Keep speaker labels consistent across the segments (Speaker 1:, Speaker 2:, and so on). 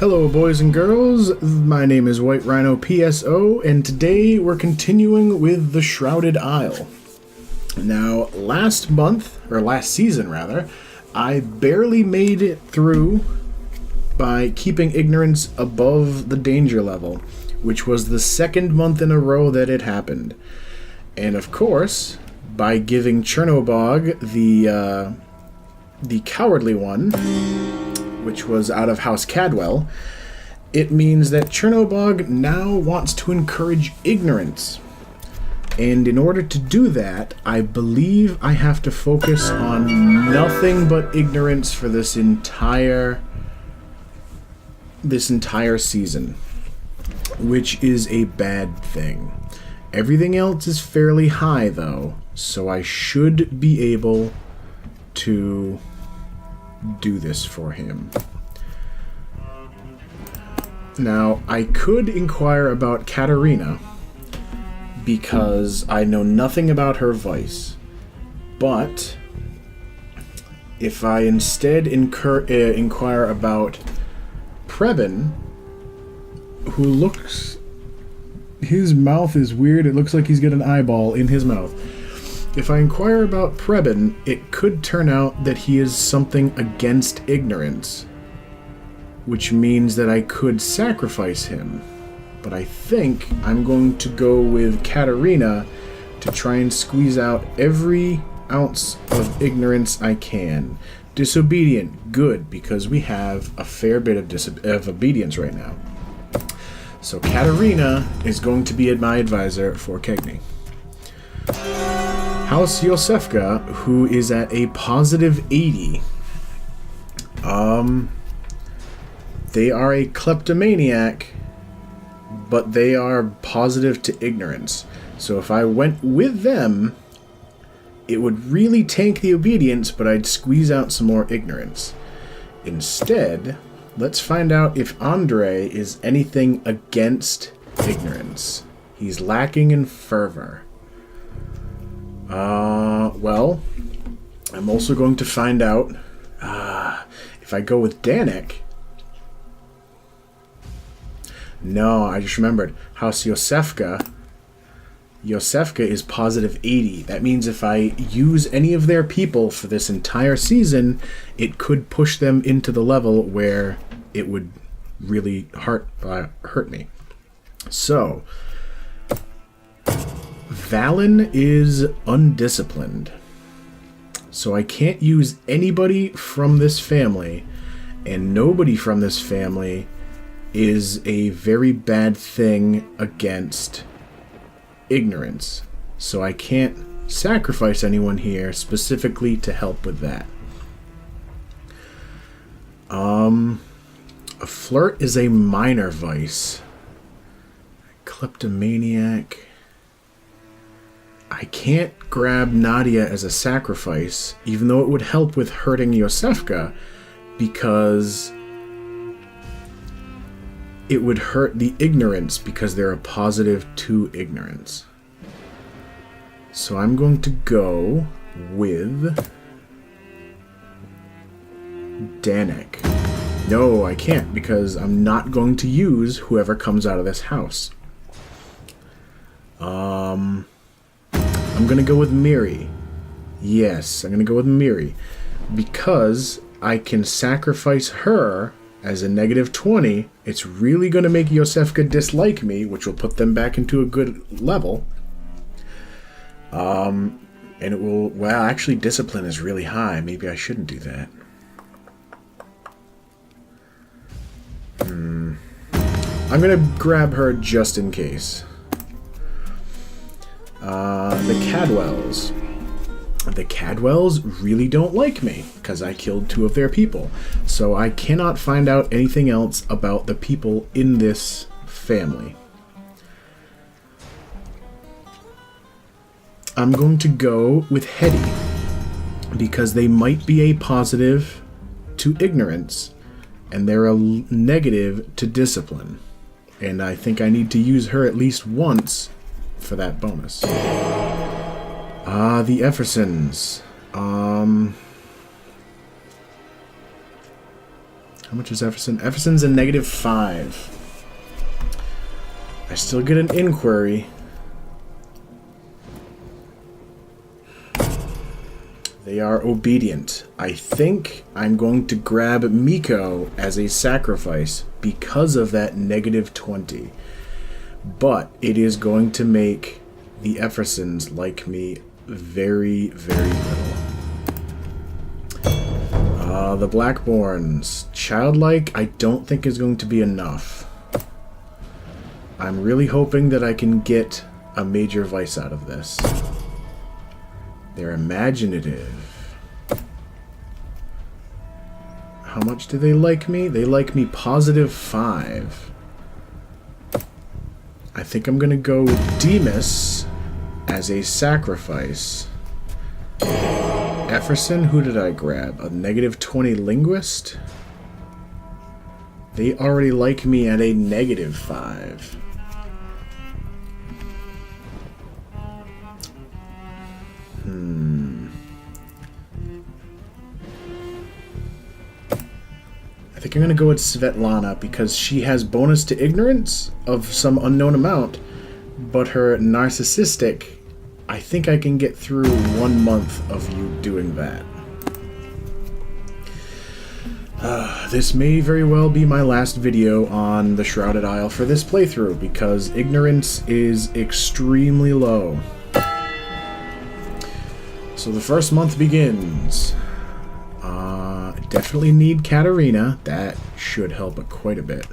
Speaker 1: Hello boys and girls, my name is White Rhino PSO, and today we're continuing with the Shrouded Isle. Now, last season, I barely made it through by keeping ignorance above the danger level, which was the second month in a row that it happened. And of course, by giving Chernobog the cowardly one, which was out of House Cadwell, it means that Chernobog now wants to encourage ignorance. And in order to do that, I believe I have to focus on nothing but ignorance for this entire season, which is a bad thing. Everything else is fairly high, though, so I should be able to do this for him. Now, I could inquire about Katerina, because I know nothing about her vice. But if I instead inquire about Preben, who looks... his mouth is weird. It looks like he's got an eyeball in his mouth. If I inquire about Preben, it could turn out that he is something against ignorance, which means that I could sacrifice him. But I think I'm going to go with Katerina to try and squeeze out every ounce of ignorance I can. Disobedient, good, because we have a fair bit of obedience right now. So Katerina is going to be my advisor for Kegni. House Yosefka, who is at a positive 80. They are a kleptomaniac, but they are positive to ignorance. So if I went with them, it would really tank the obedience, but I'd squeeze out some more ignorance. Instead, let's find out if Andre is anything against ignorance. He's lacking in fervor. Well, I'm also going to find out if I go with Danik. No, I just remembered. House Yosefka. Yosefka is positive 80. That means if I use any of their people for this entire season, it could push them into the level where it would really hurt me. So, Valen is undisciplined. So I can't use anybody from this family, and nobody from this family is a very bad thing against ignorance. So I can't sacrifice anyone here specifically to help with that. A flirt is a minor vice. Kleptomaniac. I can't grab Nadia as a sacrifice, even though it would help with hurting Yosefka, because it would hurt the ignorance because they're a positive to ignorance. So I'm going to go with Danik. No, I can't, because I'm not going to use whoever comes out of this house. I'm going to go with Miri. Yes, I'm going to go with Miri, because I can sacrifice her as a negative 20. It's really going to make Yosefka dislike me, which will put them back into a good level. And it will... well, actually, discipline is really high. Maybe I shouldn't do that. I'm going to grab her just in case. The Cadwells. The Cadwells really don't like me, because I killed 2 of their people. So I cannot find out anything else about the people in this family. I'm going to go with Hetty, because they might be a positive to ignorance, and they're a negative to discipline. And I think I need to use her at least once for that bonus. The Effersons. How much is Efferson? Efferson's a -5. I still get an inquiry. They are obedient. I think I'm going to grab Miko as a sacrifice because of that -20. But it is going to make the Effersons like me very, very little. The Blackborns. Childlike, I don't think is going to be enough. I'm really hoping that I can get a major vice out of this. They're imaginative. How much do they like me? They like me +5. I think I'm going to go with Demas as a sacrifice. Efferson, who did I grab? A -20 linguist? They already like me at a -5. I think I'm going to go with Svetlana because she has bonus to ignorance of some unknown amount, but her narcissistic, I think I can get through 1 month of you doing that. This may very well be my last video on the Shrouded Isle for this playthrough because ignorance is extremely low. So the first month begins. Definitely need Katarina. That should help quite a bit.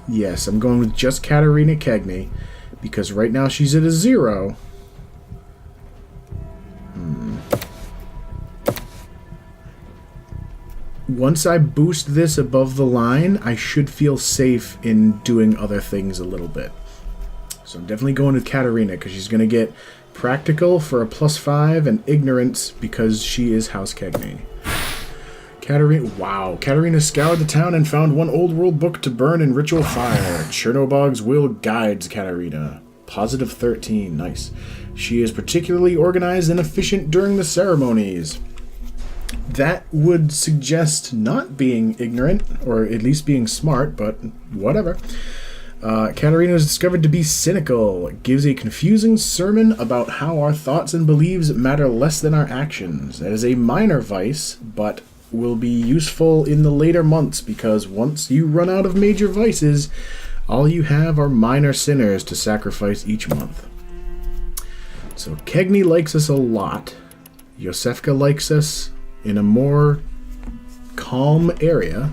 Speaker 1: Yes, I'm going with just Katarina Cagney because right now she's at a 0. Once I boost this above the line, I should feel safe in doing other things a little bit. So I'm definitely going with Katarina because she's going to get practical for a +5 and ignorance because she is House Cagney. Katarina, wow. Katarina scoured the town and found one old world book to burn in ritual fire. Chernobog's will guides Katarina. +13, nice. She is particularly organized and efficient during the ceremonies. That would suggest not being ignorant, or at least being smart, but whatever. Katarina is discovered to be cynical. It gives a confusing sermon about how our thoughts and beliefs matter less than our actions. That is a minor vice, but will be useful in the later months because once you run out of major vices, all you have are minor sinners to sacrifice each month. So Cagney likes us a lot. Yosefka likes us in a more calm area.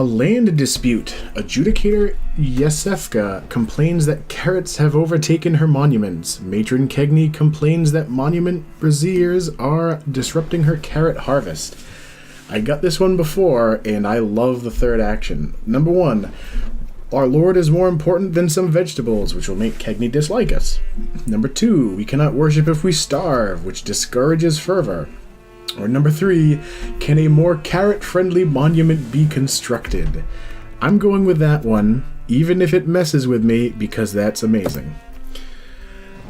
Speaker 1: Land dispute. Adjudicator Yosefka complains that carrots have overtaken her monuments. Matron Cagney complains that monument braziers are disrupting her carrot harvest. I got this one before, and I love the third action. Number 1, our Lord is more important than some vegetables, which will make Cagney dislike us. Number 2, we cannot worship if we starve, which discourages fervor. Or number 3, can a more carrot-friendly monument be constructed? I'm going with that one, even if it messes with me, because that's amazing.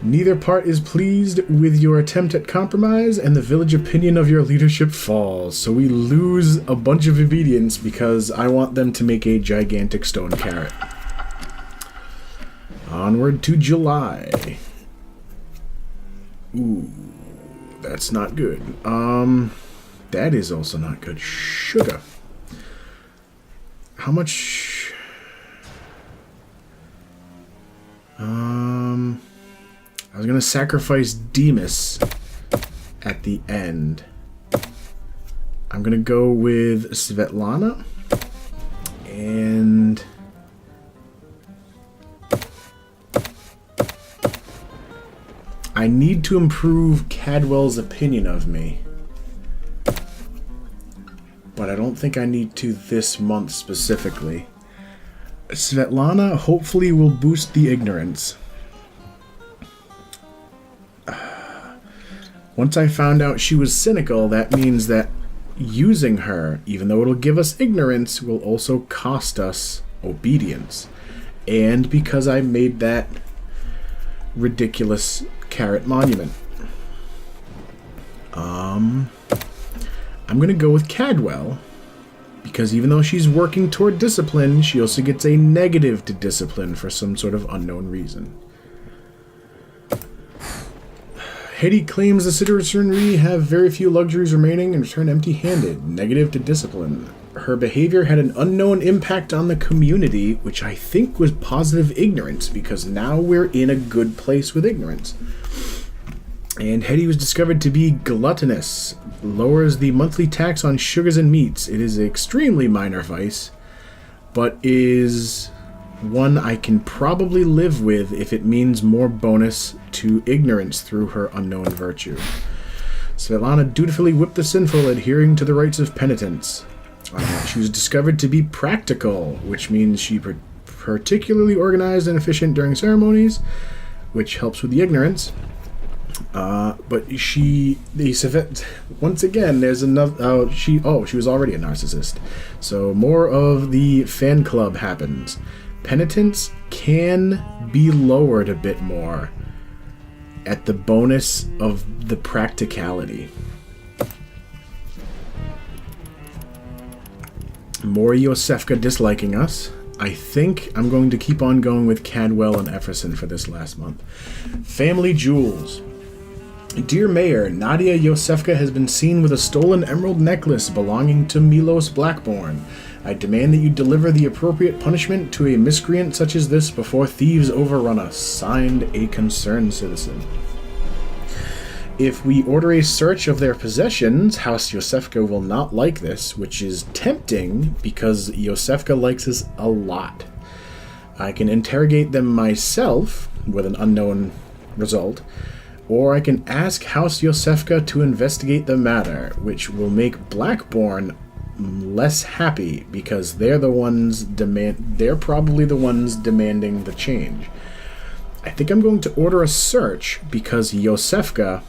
Speaker 1: Neither part is pleased with your attempt at compromise, and the village opinion of your leadership falls. So we lose a bunch of obedience because I want them to make a gigantic stone carrot. Onward to July. Ooh. That's not good. That is also not good. Sugar. How much? I was gonna sacrifice Demas at the end. I'm gonna go with Svetlana and I need to improve Cadwell's opinion of me. But I don't think I need to this month specifically. Svetlana hopefully will boost the ignorance. Once I found out she was cynical, that means that using her, even though it'll give us ignorance, will also cost us obedience. And because I made that ridiculous carrot monument. I'm going to go with Cadwell, because even though she's working toward discipline, she also gets a negative to discipline for some sort of unknown reason. Hetty claims the citizenry have very few luxuries remaining and return empty-handed. Negative to discipline. Her behavior had an unknown impact on the community, which I think was positive ignorance, because now we're in a good place with ignorance. And Hetty was discovered to be gluttonous. Lowers the monthly tax on sugars and meats. It is an extremely minor vice, but is one I can probably live with if it means more bonus to ignorance through her unknown virtue. Svetlana dutifully whipped the sinful, adhering to the rites of penitence. She was discovered to be practical, which means she particularly organized and efficient during ceremonies, which helps with the ignorance. But once again, there's another. She was already a narcissist, so more of the fan club happens. Penitence can be lowered a bit more at the bonus of the practicality. More Yosefka disliking us. I think I'm going to keep on going with Cadwell and Efferson for this last month. Family jewels. Dear Mayor, Nadia Yosefka has been seen with a stolen emerald necklace belonging to Milos Blackborn. I demand that you deliver the appropriate punishment to a miscreant such as this before thieves overrun us. Signed, a concerned citizen. If we order a search of their possessions, House Yosefka will not like this, which is tempting because Yosefka likes us a lot. I can interrogate them myself with an unknown result, or I can ask House Yosefka to investigate the matter, which will make Blackborn less happy because they're probably the ones demanding the change. I think I'm going to order a search because Yosefka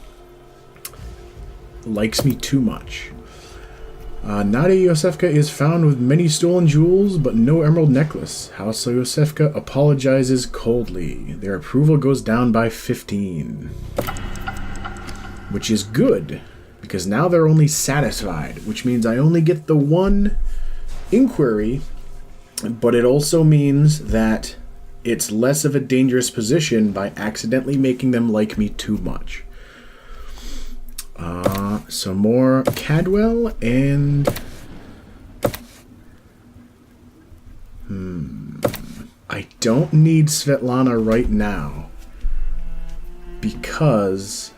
Speaker 1: likes me too much. Nadia Yosefka is found with many stolen jewels, but no emerald necklace. House Yosefka apologizes coldly. Their approval goes down by 15. Which is good, because now they're only satisfied, which means I only get the one inquiry, but it also means that it's less of a dangerous position by accidentally making them like me too much. So more Cadwell and... I don't need Svetlana right now, because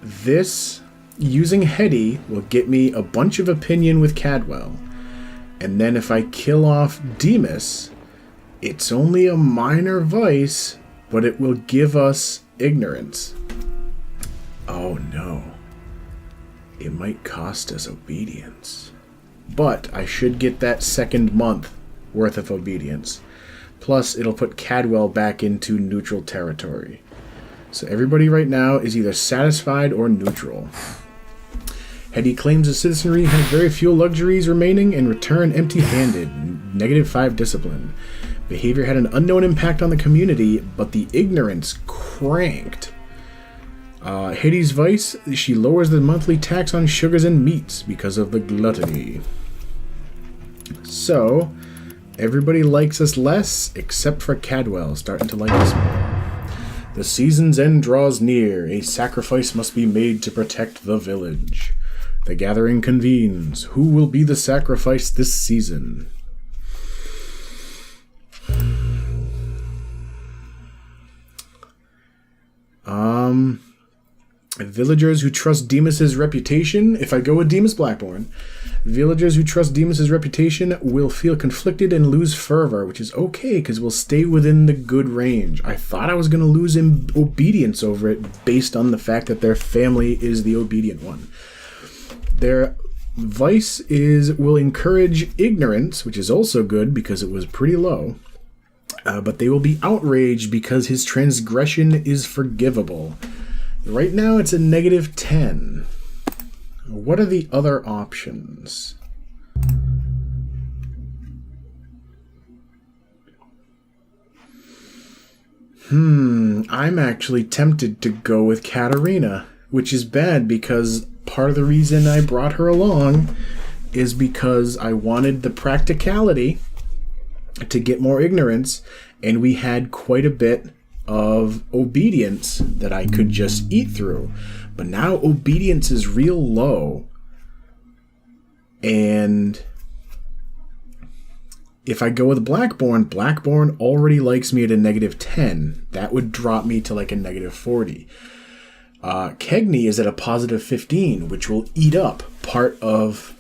Speaker 1: this, using Hetty, will get me a bunch of opinion with Cadwell. And then if I kill off Demas, it's only a minor vice, but it will give us ignorance. Oh no. It might cost us obedience. But I should get that second month worth of obedience. Plus, it'll put Cadwell back into neutral territory. So everybody right now is either satisfied or neutral. Hetty claims the citizenry have very few luxuries remaining and return empty-handed. -5 discipline. Behavior had an unknown impact on the community, but the ignorance cranked. Hetty's vice, she lowers the monthly tax on sugars and meats because of the gluttony. So, everybody likes us less, except for Cadwell, starting to like us more. The season's end draws near. A sacrifice must be made to protect the village. The gathering convenes. Who will be the sacrifice this season? Villagers who trust Demas's reputation. If I go with Demas Blackborn, villagers who trust Demas's reputation will feel conflicted and lose fervor, which is okay because we'll stay within the good range. I thought I was going to lose obedience over it based on the fact that their family is the obedient one. Their vice will encourage ignorance, which is also good because it was pretty low. But they will be outraged because his transgression is forgivable. Right now it's a -10. What are the other options? I'm actually tempted to go with Katerina which is bad because part of the reason I brought her along is because I wanted the practicality to get more ignorance, and we had quite a bit of obedience that I could just eat through. But now obedience is real low, and if I go with Blackborn already likes me at a -10. That would drop me to like a -40. Kegney is at a +15, which will eat up part of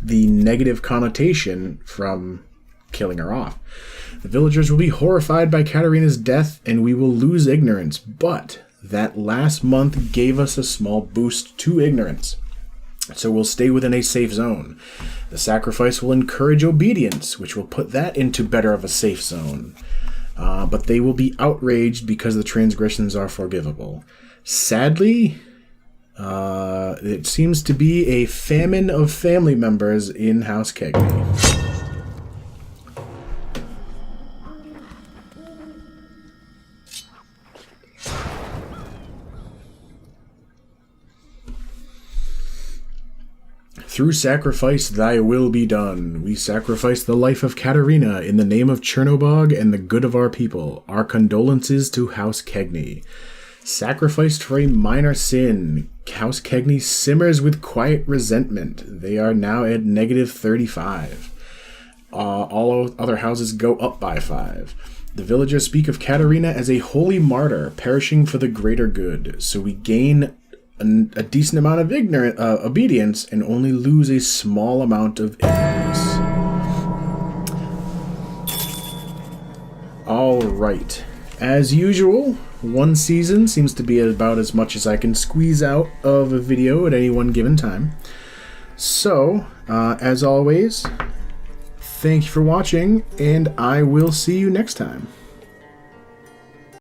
Speaker 1: the negative connotation from killing her off. The villagers will be horrified by Katarina's death, and we will lose ignorance, but that last month gave us a small boost to ignorance. So we'll stay within a safe zone. The sacrifice will encourage obedience, which will put that into better of a safe zone. But they will be outraged because the transgressions are forgivable. Sadly, it seems to be a famine of family members in House Kegney. Through sacrifice, thy will be done. We sacrifice the life of Katarina in the name of Chernobog and the good of our people. Our condolences to House Kegney. Sacrificed for a minor sin. House Kegney simmers with quiet resentment. They are now at -35. All other houses go up by 5. The villagers speak of Katarina as a holy martyr, perishing for the greater good. So we gain a decent amount of obedience and only lose a small amount of ignorance. Alright. As usual, one season seems to be about as much as I can squeeze out of a video at any one given time. So, as always, thank you for watching, and I will see you next time.